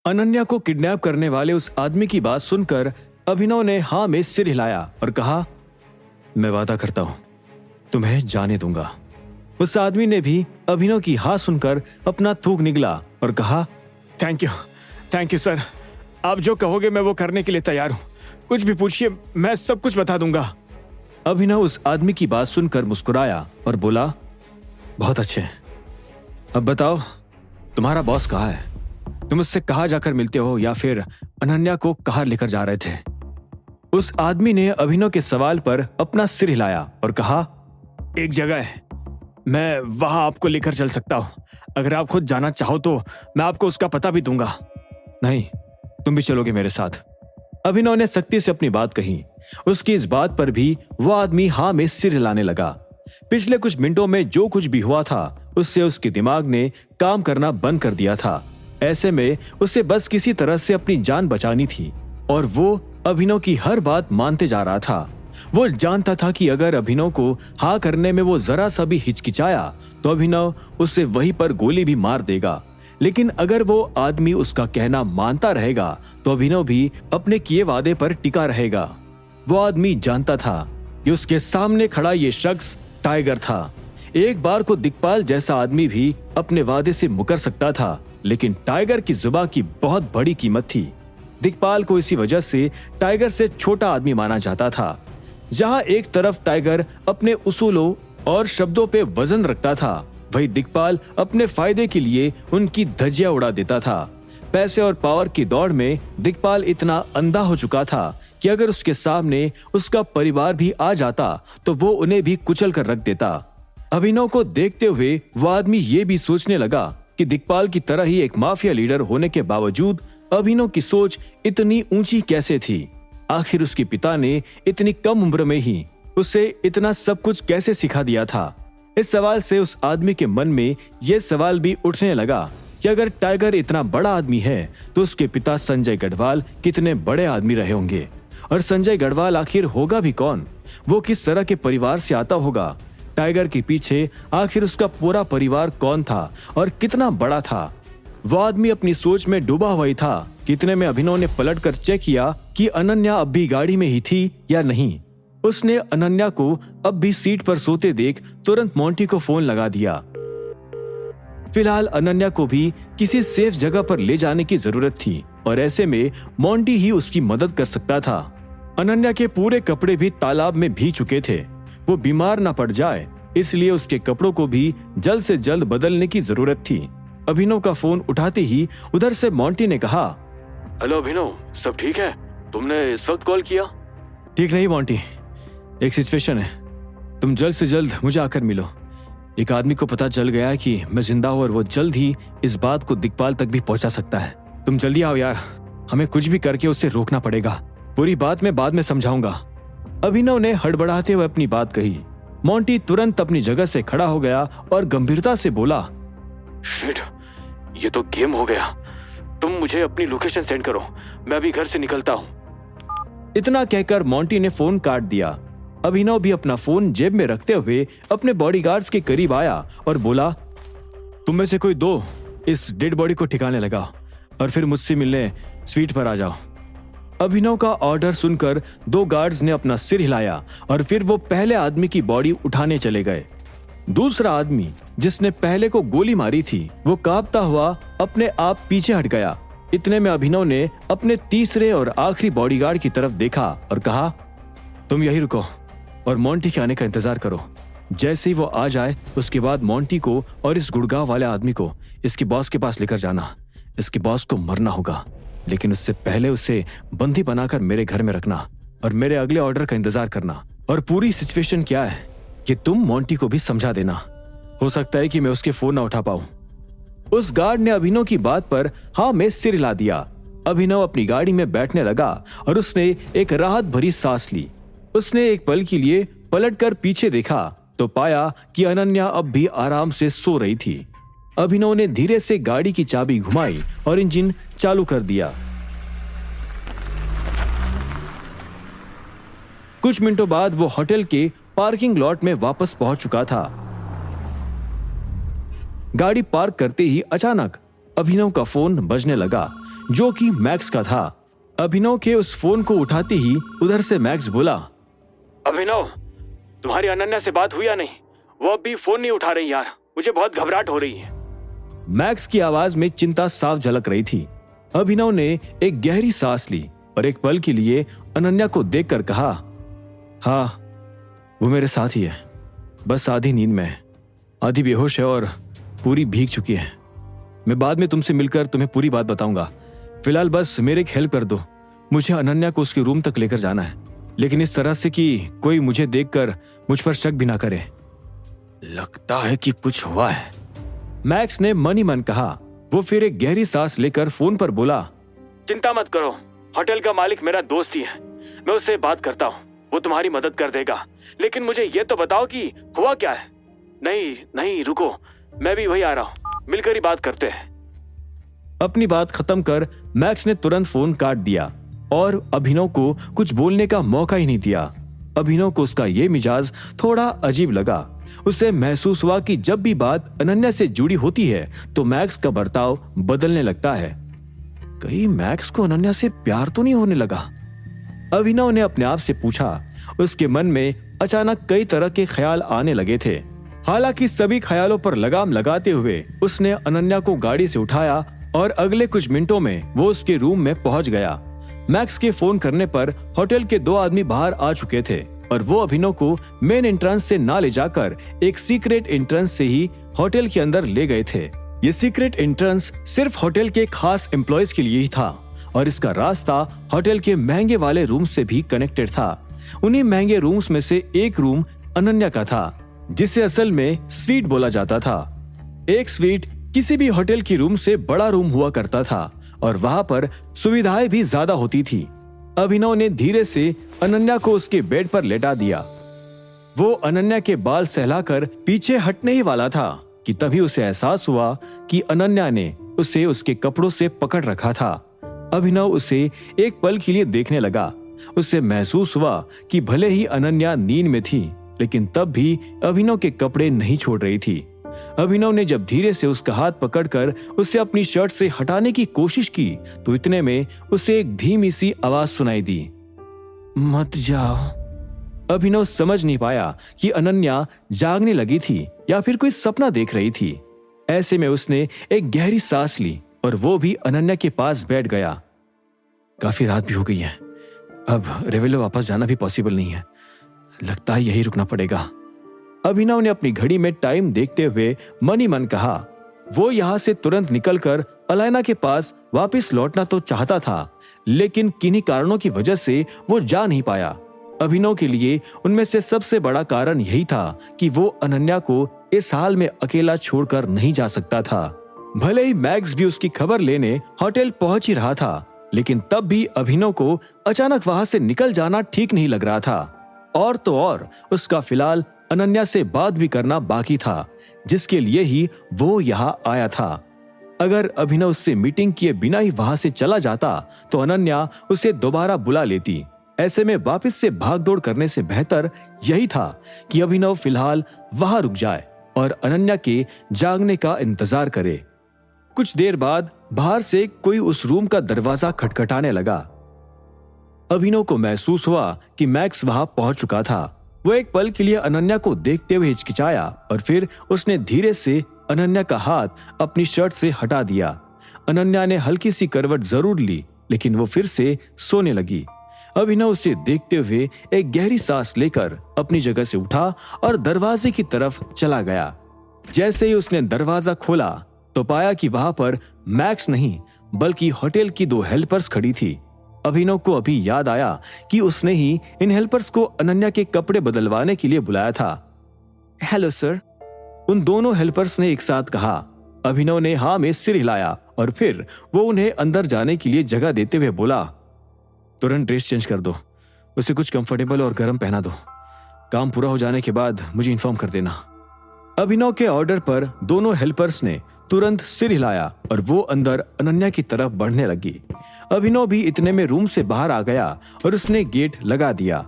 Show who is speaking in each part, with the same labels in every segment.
Speaker 1: अनन्या को किडनैप करने वाले उस आदमी की बात सुनकर अभिनव ने हाँ में सिर हिलाया और कहा, मैं वादा करता हूं तुम्हें जाने दूंगा। उस आदमी ने भी अभिनव की हाँ सुनकर अपना थूक निगला और कहा, थैंक यू सर, आप जो कहोगे मैं वो करने के लिए तैयार हूं। कुछ भी पूछिए, मैं सब कुछ बता दूंगा। अभिनव उस आदमी की बात सुनकर मुस्कुराया और बोला, बहुत अच्छे, अब बताओ तुम्हारा बॉस कहाँ है? तुम उससे कहाँ जाकर मिलते हो या फिर अनन्या को कहाँ लेकर जा रहे थे? उस आदमी ने अभिनव के सवाल पर अपना सिर हिलाया और कहा, एक जगह है, मैं वहां आपको लेकर चल सकता हूं। अगर आप खुद जाना चाहो तो मैं आपको उसका पता भी दूंगा। नहीं, तुम भी चलोगे मेरे साथ। अभिनव ने सख्ती से अपनी बात कही। उसकी इस बात पर भी वो आदमी हाँ में सिर हिलाने लगा। पिछले कुछ मिनटों में जो कुछ भी हुआ था उससे उसके दिमाग ने काम करना बंद कर दिया था। ऐसे में उसे बस किसी तरह से अपनी जान बचानी थी और वो अभिनव की हर बात मानते जा रहा था। वो जानता था कि अगर अभिनव को हाँ करने में वो जरा सा भी हिचकिचाया तो अभिनव उसे वहीं पर गोली भी मार देगा। लेकिन अगर वो आदमी उसका कहना मानता रहेगा तो अभिनव भी अपने किए वादे पर टिका रहेगा। वो आदमी जानता था कि उसके सामने खड़ा ये शख्स टाइगर था। एक बार को दिक्पाल जैसा आदमी भी अपने वादे से मुकर सकता था, लेकिन टाइगर की जुबान की बहुत बड़ी कीमत थी। दिक्पाल को इसी वजह से टाइगर से छोटा आदमी माना जाता था। जहां एक तरफ टाइगर अपने उसूलों और शब्दों पे वजन रखता था, वही दिक्पाल अपने फायदे के लिए उनकी धज्जियां उड़ा देता था। पैसे और पावर की दौड़ में दिक्पाल इतना अंधा हो चुका था कि अगर उसके सामने उसका परिवार भी आ जाता तो वो उन्हें भी कुचल कर रख देता। अभिनव को देखते हुए वो आदमी ये भी सोचने लगा कि दिक्पाल की तरह ही एक माफिया लीडर होने के बावजूद अभिनव की सोच इतनी ऊंची कैसे थी। आखिर उसके पिता ने इतनी कम उम्र में ही उसे इतना सब कुछ कैसे सिखा दिया था। इस सवाल से उस आदमी के मन में यह सवाल भी उठने लगा कि अगर टाइगर इतना बड़ा आदमी है तो उसके पिता संजय गढ़वाल कितने बड़े आदमी रहे होंगे, और संजय गढ़वाल आखिर होगा भी कौन? वो किस तरह के परिवार से आता होगा? टाइगर के पीछे आखिर उसका पूरा परिवार कौन था और कितना बड़ा था? वो आदमी अपनी सोच में डूबा हुआ ही था। कितने में अभिनव ने पलटकर चेक किया कि अनन्या अब भी गाड़ी में ही थी या नहीं। उसने अनन्या को अब भी सीट पर सोते देख तुरंत मोंटी को फोन लगा दिया। फिलहाल अनन्या को भी किसी सेफ जगह पर ले जाने की जरूरत थी और ऐसे में मोंटी ही उसकी मदद कर सकता था। अनन्या के पूरे कपड़े भी तालाब में भीग चुके थे। वो बीमार ना पड़ जाए इसलिए उसके कपड़ों को भी जल्द से जल्द बदलने की जरूरत थी। अभिनव का फोन उठाते ही उधर से मोंटी ने कहा, हेलो अभिनव, सब ठीक है? तुमने इस वक्त कॉल किया? ठीक नहीं मोंटी, एक सिचुएशन है, तुम जल्द से जल्द मुझे आकर मिलो। एक आदमी को पता चल गया है कि मैं जिंदा हूं और वो जल्द ही इस बात को दिक्पाल तक भी पहुंचा सकता है। तुम जल्दी आओ यार, हमें कुछ भी करके उसे रोकना पड़ेगा। पूरी बात मैं बाद में समझाऊंगा। अभिनव ने हड़बड़ाते हुए अपनी बात कही। मोंटी तुरंत अपनी जगह से खड़ा हो गया और गंभीरता से बोला, शिट, ये तो गेम हो गया। तुम मुझे अपनी लोकेशन सेंड करो, मैं अभी घर से निकलता हूँ। इतना कहकर मोंटी ने फोन काट दिया। अभिनव भी अपना फोन जेब में रखते हुए अपने बॉडीगार्ड्स के करीब आया और बोला, तुम में से कोई दो इस डेड बॉडी को ठिकाने लगा और फिर मुझसे मिलने स्वीट पर आ जाओ। अभिनव का ऑर्डर सुनकर दो गार्ड्स ने अपना सिर हिलाया और फिर वो पहले आदमी की बॉडी उठाने चले गए। दूसरा आदमी जिसने पहले को गोली मारी थी वो कांपता हुआ अपने आप पीछे हट गया। इतने में अभिनव ने अपने तीसरे और आखिरी बॉडीगार्ड की तरफ देखा और कहा, तुम यहीं रुको और मोंटी के आने का इंतजार करो। जैसे ही वो आ जाए उसके बाद मोंटी को और इस गुड़गांव वाले आदमी को इसके बॉस के पास लेकर जाना। इसके बॉस को मरना होगा, लेकिन उससे पहले उसे बंदी बनाकर मेरे घर में रखना और मेरे अगले ऑर्डर का इंतजार करना। और पूरी सिचुएशन क्या है कि तुम मोंटी को भी समझा देना। हो सकता है कि मैं उसके फोन ना उठा पाऊं। उस गार्ड ने अभिनव की बात पर हाँ में सिर हिला दिया। अभिनव अपनी गाड़ी में बैठने लगा और उसने एक राहत भरी सांस ली। उसने एक पल के लिए पलटकर पीछे देखा तो पाया कि अनन्या अब भी आराम से सो रही थी। अभिनव ने धीरे से गाड़ी की चाबी घुमाई और इंजन चालू कर दिया। कुछ मिनटों बाद वो होटल के पार्किंग लॉट में वापस पहुंच चुका था। गाड़ी पार्क करते ही अचानक अभिनव का फोन बजने लगा। जो कि मैक्स का था। अभिनव के उस फोन को उठाते ही उधर से मैक्स बोला, अभिनव, तुम्हारी अनन्या से बात हुई या नहीं? वो अब भी फोन नहीं उठा रही यार, मुझे बहुत घबराहट हो रही है। मैक्स की आवाज में चिंता साफ झलक रही थी। अभिनव ने एक गहरी सांस ली और एक पल के लिए अनन्या को देखकर कहा, हाँ, वो मेरे साथ ही है, बस आधी नींद में है, आधी बेहोश है और पूरी भीग चुकी है। मैं बाद में तुमसे मिलकर तुम्हें पूरी बात बताऊंगा। फिलहाल बस मेरे एक हेल्प कर दो, मुझे अनन्या को उसके रूम तक लेकर जाना है, लेकिन इस तरह से कि कोई मुझे देखकर मुझ पर शक भी ना करे। लगता है कि कुछ हुआ है, मैक्स ने मन ही मन कहा। वो फिर एक गहरी सांस लेकर फोन पर बोला, चिंता मत करो, होटल का मालिक मेरा दोस्त ही है, मैं उससे बात करता हूँ, वो तुम्हारी मदद कर देगा। लेकिन मुझे ये तो बताओ कि हुआ क्या है। नहीं नहीं, रुको, मैं भी वही आ रहा हूँ, मिलकर ही बात करते हैं। अपनी बात खत्म कर मैक्स ने तुरंत फोन काट दिया और अभिनव को कुछ बोलने का मौका ही नहीं दिया। अभिनव को उसका ये मिजाज थोड़ा अजीब लगा। उसे महसूस हुआ कि जब भी बात अनन्या से जुड़ी होती है तो मैक्स का बर्ताव बदलने लगता है। कहीं मैक्स को अनन्या से प्यार तो नहीं होने लगा? अभिनव ने अपने आप से पूछा। उसके मन में अचानक कई तरह के ख्याल आने लगे थे। हालांकि सभी ख्यालों पर लगाम लगाते हुए उसने अनन्या को गाड़ी से उठाया और अगले कुछ मिनटों में वो उसके रूम में पहुंच गया। मैक्स के फोन करने पर होटल के 2 आदमी बाहर आ चुके थे और वो अभिनव को मेन एंट्रेंस से ना ले जाकर एक सीक्रेट एंट्रेंस से ही होटल के अंदर ले गए थे। ये सीक्रेट एंट्रेंस सिर्फ होटल के खास एम्प्लॉयज के लिए ही था और इसका रास्ता होटल के महंगे वाले रूम से भी कनेक्टेड था। उन्हीं महंगे रूम्स में से एक रूम अनन्या का था, जिसे असल में स्वीट बोला जाता था। एक स्वीट किसी भी होटल की रूम से बड़ा रूम हुआ करता था और वहां पर सुविधाएं भी ज्यादा होती थी। अभिनव ने धीरे से अनन्या को उसके बेड पर लेटा दिया। वो अनन्या के बाल सहलाकर पीछे हटने ही वाला था कि तभी उसे एहसास हुआ कि अनन्या ने उसे उसके कपड़ों से पकड़ रखा था। अभिनव उसे एक पल के लिए देखने लगा। उसे महसूस हुआ कि भले ही अनन्या नींद में थी, लेकिन तब भी अभिनव के कपड़े नहीं छोड़ रही थी। अभिनव ने जब धीरे से उसका हाथ पकड़कर उसे अपनी शर्ट से हटाने की कोशिश की तो इतने में उसे एक धीमी सी आवाज सुनाई दी, मत जाओ। अभिनव समझ नहीं पाया कि अनन्या जागने लगी थी या फिर कोई सपना देख रही थी। ऐसे में उसने एक गहरी सांस ली और वो भी अनन्या के पास बैठ गया। काफी रात भी हो गई है, अब रेवेलो वापस जाना भी पॉसिबल नहीं है, लगता है यही रुकना पड़ेगा। अभिनव ने अपनी घड़ी में टाइम देखते हुए मन ही मन कहा। वो यहाँ से तुरंत निकलकर अलायना के पास वापस लौटना तो चाहता था, लेकिन किन्हीं कारणों की वजह से वो जा नहीं पाया। अभिनव के लिए उनमें से सबसे बड़ा कारण यही था कि वो अनन्या को इस हाल में अकेला छोड़कर नहीं जा सकता था। भले ही मैक्स भी उसकी खबर लेने होटल पहुंच ही रहा था, लेकिन तब भी अभिनव को अचानक वहां से निकल जाना ठीक नहीं लग रहा था। और तो और उसका फिलहाल अनन्या से बात भी करना बाकी था, जिसके लिए ही वो यहाँ आया था। अगर अभिनव उससे मीटिंग किए बिना ही वहां से चला जाता तो अनन्या उसे दोबारा बुला लेती। ऐसे में वापस से भागदौड़ करने से बेहतर यही था कि अभिनव फिलहाल वहां रुक जाए और अनन्या के जागने का इंतजार करे। कुछ देर बाद बाहर से कोई उस रूम का दरवाजा खटखटाने लगा। अभिनव को महसूस हुआ कि मैक्स वहां पहुंच चुका था। वो एक पल के लिए अनन्या को देखते हुए हिचकिचाया और फिर उसने धीरे से अनन्या का हाथ अपनी शर्ट से हटा दिया। अनन्या ने हल्की सी करवट जरूर ली, लेकिन वो फिर से सोने लगी। अभिनव उसे देखते हुए एक गहरी सांस लेकर अपनी जगह से उठा और दरवाजे की तरफ चला गया। जैसे ही उसने दरवाजा खोला तो पाया कि वहां पर मैक्स नहीं बल्कि होटल की 2 हेल्पर्स खड़ी थी। अभिनव को अभी याद आया कि उसने ही इन हेल्पर्स को अनन्या के कपड़े बदलवाने के लिए बुलाया था। हेलो सर, उन दोनों हेल्पर्स ने एक साथ कहा। अभिनव ने हाँ में सिर हिलाया और फिर वो उन्हें अंदर जाने के लिए जगह देते हुए बोला, तुरंत ड्रेस चेंज कर दो, उसे कुछ कंफर्टेबल और गर्म पहना दो। काम पूरा हो जाने के बाद मुझे इन्फॉर्म कर देना। अभिनव के ऑर्डर पर दोनों हेल्पर्स ने तुरंत सिर हिलाया और वो अंदर अनन्या की तरफ बढ़ने लगी। अभिनव भी इतने में रूम से बाहर आ गया और उसने गेट लगा दिया।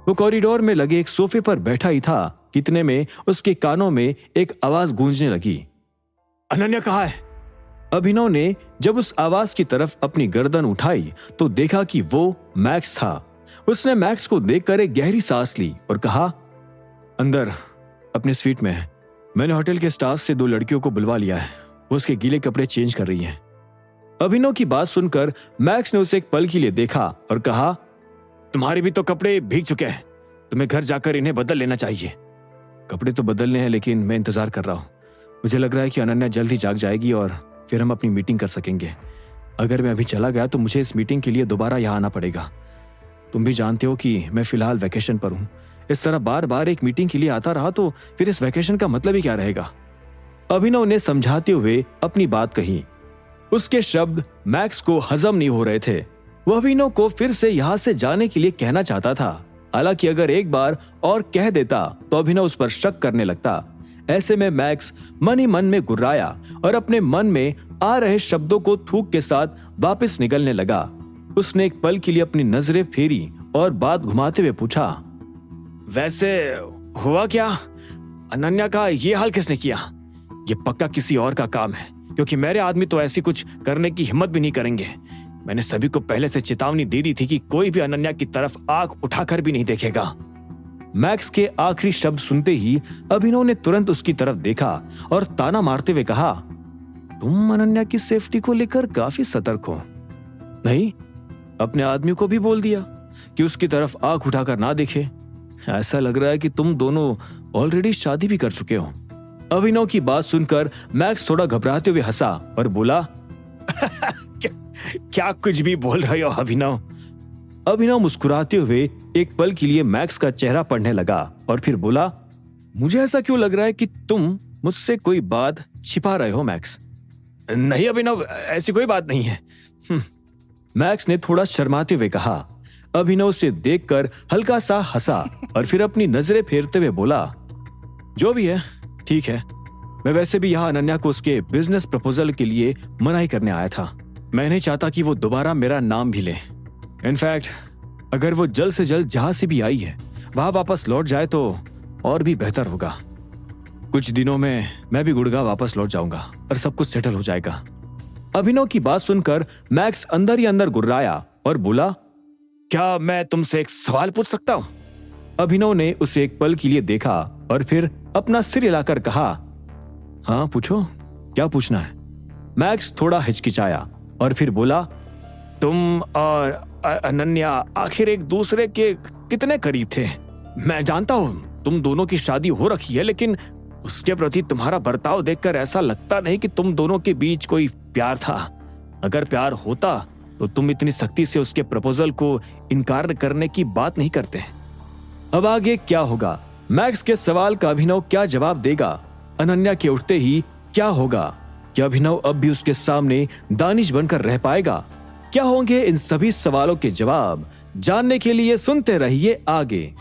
Speaker 1: वो कॉरिडोर में लगे एक सोफे पर बैठा ही था, इतने में उसके कानों में एक आवाज गूंजने लगी, अनन्या कहाँ है? अभिनव ने जब उस आवाज की तरफ अपनी गर्दन उठाई तो देखा कि वो मैक्स था। उसने मैक्स को देखकर एक गहरी सांस ली और कहा, अंदर अपने स्वीट में है। मैंने होटल के स्टाफ से 2 लड़कियों को बुलवा लिया है, वो उसके गीले कपड़े चेंज कर रही हैं। अभिनव की बात सुनकर मैक्स ने उसे एक पल के लिए देखा और कहा, तुम्हारे भी तो कपड़े भीग चुके हैं, तुम्हें घर जाकर इन्हें बदल लेना चाहिए। कपड़े तो बदलने हैं, लेकिन मैं इंतजार कर रहा हूं। मुझे लग रहा है कि अनन्या जल्द ही जाग जाएगी और फिर हम अपनी मीटिंग कर सकेंगे। अगर मैं अभी चला गया तो मुझे इस मीटिंग के लिए दोबारा यहाँ आना पड़ेगा। तुम भी जानते हो कि मैं फिलहाल वैकेशन पर हूँ। इस तरह बार बार एक मीटिंग के लिए आता रहा तो फिर इस वैकेशन का मतलब ही क्या रहेगा। अभिनव ने समझाते हुए अपनी बात कही। उसके शब्द मैक्स को हजम नहीं हो रहे थे। वह अभिनव को फिर से यहाँ से जाने के लिए कहना चाहता था। हालांकि अगर एक बार और कह देता तो अभिनव उस पर शक करने लगता। ऐसे में मैक्स मन ही मन में गुर्राया और अपने मन में आ रहे शब्दों को थूक के साथ वापस निकलने लगा। उसने एक पल के लिए अपनी नजरें फेरी और बात घुमाते हुए पूछा, वैसे हुआ क्या? अनन्या का ये हाल किसने किया? ये पक्का किसी और का काम है, क्योंकि मेरे आदमी तो ऐसी कुछ करने की हिम्मत भी नहीं करेंगे। मैंने सभी को पहले से चेतावनी दे दी थी कि कोई भी अनन्या की तरफ आंख उठाकर भी नहीं देखेगा। मैक्स के आखिरी शब्द सुनते ही अभिनव ने तुरंत उसकी तरफ देखा और ताना मारते हुए कहा, तुम अनन्या की सेफ्टी को लेकर काफी सतर्क हो। नहीं, अपने आदमी को भी बोल दिया कि उसकी तरफ आंख उठाकर ना देखे। ऐसा लग रहा है कि तुम दोनों ऑलरेडी शादी भी कर चुके हो। अभिनव की बात सुनकर मैक्स थोड़ा घबराते हुए हंसा और बोला, क्या कुछ भी बोल रहे हो अभिनव? अभिनव मुस्कुराते हुए एक पल के लिए मैक्स का चेहरा पढ़ने लगा और फिर बोला, मुझे ऐसा क्यों लग रहा है कि तुम मुझसे कोई बात छिपा रहे हो मैक्स? नहीं अभिनव, ऐसी कोई बात नहीं है। मैक्स ने थोड़ा शर्माते हुए कहा। अभिनव से देखकर हल्का सा हंसा और फिर अपनी नजरें फेरते हुए बोला, जो भी है ठीक है। मैं वैसे भी यहाँ अनन्या को उसके बिजनेस प्रपोजल के लिए मनाही करने आया था। मैं नहीं चाहता कि वो दोबारा मेरा नाम भी ले। इनफैक्ट अगर वो जल्द से जल्द जहां से भी आई है वहां वापस लौट जाए तो और भी बेहतर होगा। कुछ दिनों में मैं भी गुड़गांव वापस लौट जाऊंगा और सब कुछ सेटल हो जाएगा। अभिनव की बात सुनकर मैक्स अंदर ही अंदर गुर्राया और बोला, क्या मैं तुमसे एक सवाल पूछ सकता हूं? अभिनव ने उसे एक पल के लिए देखा और फिर अपना सिर हिलाकर कहा, हाँ पूछो, क्या पूछना है? मैक्स थोड़ा हिचकिचाया और फिर बोला, तुम और अनन्या आखिर एक दूसरे के कितने करीब थे? मैं जानता हूं तुम दोनों की शादी हो रखी है, लेकिन उसके प्रति तुम्हारा बर्ताव देखकर ऐसा लगता नहीं कि तुम दोनों के बीच कोई प्यार था। अगर प्यार होता तो तुम इतनी सख्ती से उसके प्रपोजल को इनकार करने की बात नहीं करते। अब आगे क्या होगा? मैक्स के सवाल का अभिनव क्या जवाब देगा? अनन्या के उठते ही क्या होगा? क्या अभिनव अब भी उसके सामने दानिश बनकर रह पाएगा? क्या होंगे इन सभी सवालों के जवाब? जानने के लिए सुनते रहिए आगे।